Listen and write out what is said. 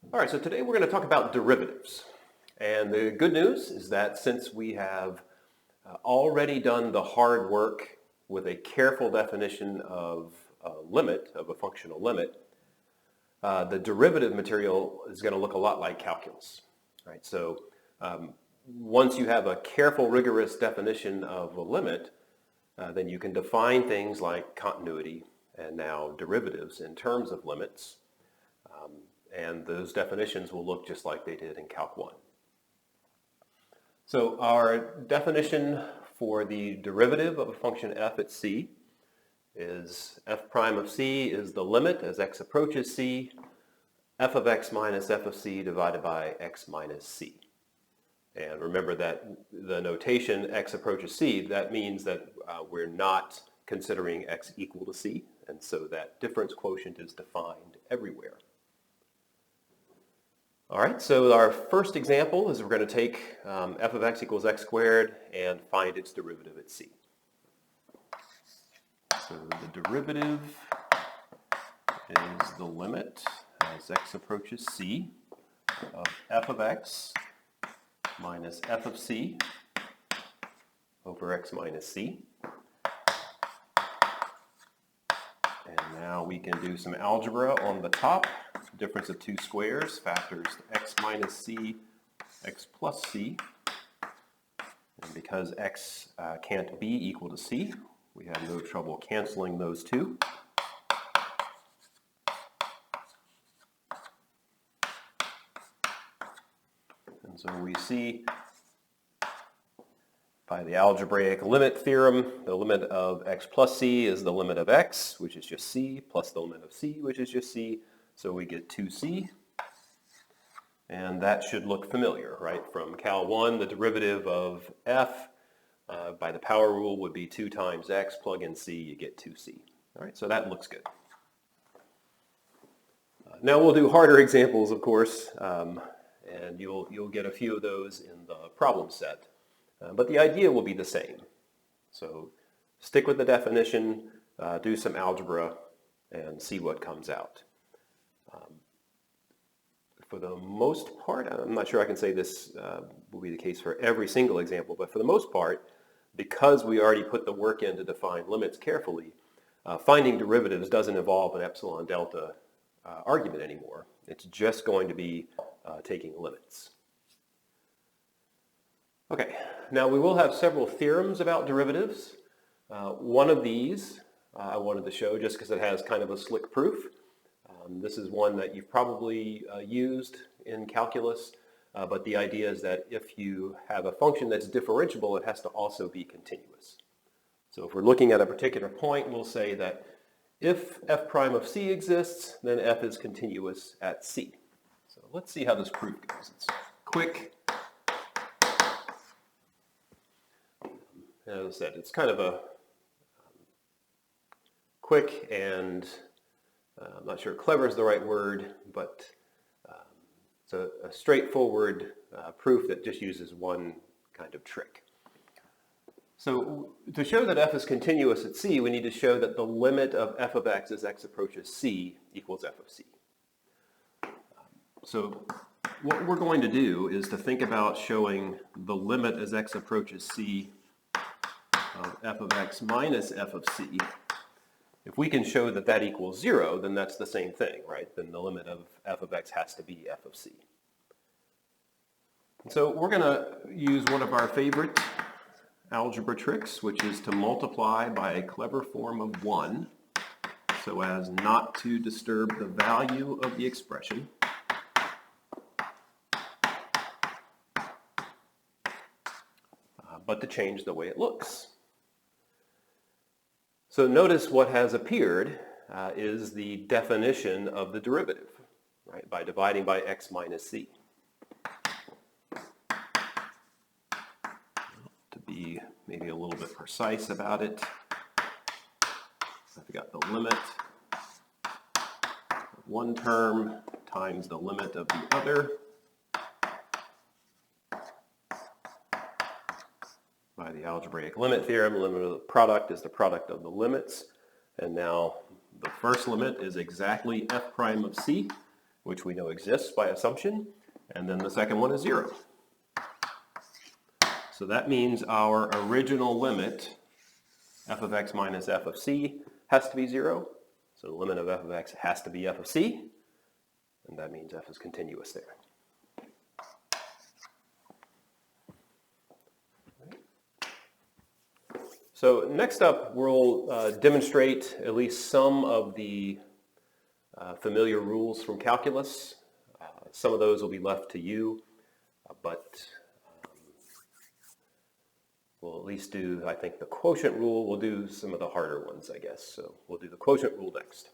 All right, so today we're going to talk about derivatives. And the good news is that since we have already done the hard work with a careful definition of a limit, of a functional limit, the derivative material is going to look a lot like calculus. Right? So once you have a careful, rigorous definition of a limit, then you can define things like continuity and now derivatives in terms of limits. And those definitions will look just like they did in Calc 1. So our definition for the derivative of a function f at c is f prime of c is the limit as x approaches c, f of x minus f of c divided by x minus c. And remember that the notation x approaches c, that means that we're not considering x equal to c, and so that difference quotient is defined everywhere. All right, so our first example is we're going to take f of x equals x squared and find its derivative at c. So the derivative is the limit as x approaches c of f of x minus f of c over x minus c. And now we can do some algebra on the top. Difference of two squares factors x minus c, x plus c. And because x can't be equal to c, we have no trouble canceling those two. And so we see by the algebraic limit theorem, the limit of x plus c is the limit of x, which is just c, plus the limit of c, which is just c. So we get 2c, and that should look familiar, right? From Cal 1, the derivative of f by the power rule would be 2 times x, plug in c, you get 2c. All right, so that looks good. Now we'll do harder examples, of course, and you'll get a few of those in the problem set. But the idea will be the same. So stick with the definition, do some algebra, and see what comes out. For the most part, I'm not sure I can say this will be the case for every single example, but for the most part, because we already put the work in to define limits carefully, finding derivatives doesn't involve an epsilon delta argument anymore. It's just going to be taking limits. Okay, now we will have several theorems about derivatives. One of these I wanted to show just because it has kind of a slick proof. This is one that you've probably used in calculus, but the idea is that if you have a function that's differentiable, it has to also be continuous. So if we're looking at a particular point, we'll say that if f prime of c exists, then f is continuous at c. So let's see how this proof goes. It's quick. As I said, it's kind of a quick and I'm not sure clever is the right word, but it's a straightforward proof that just uses one kind of trick. So to show that f is continuous at c, we need to show that the limit of f of x as x approaches c equals f of c. So what we're going to do is to think about showing the limit as x approaches c of f of x minus f of c. If we can show that that equals 0, then that's the same thing, right? Then the limit of f of x has to be f of c. And so we're going to use one of our favorite algebra tricks, which is to multiply by a clever form of 1 so as not to disturb the value of the expression. But to change the way it looks. So notice what has appeared is the definition of the derivative, right, by dividing by x minus c. To be maybe a little bit precise about it, I've got the limit of one term times the limit of the other by the algebraic limit theorem. The limit of the product is the product of the limits. And now the first limit is exactly f prime of c, which we know exists by assumption, and then the second one is 0. So that means our original limit, f of x minus f of c, has to be 0. So the limit of f of x has to be f of c, and that means f is continuous there. So next up, we'll demonstrate at least some of the familiar rules from calculus. Some of those will be left to you, but we'll at least do, I think, the quotient rule. We'll do some of the harder ones, I guess. So we'll do the quotient rule next.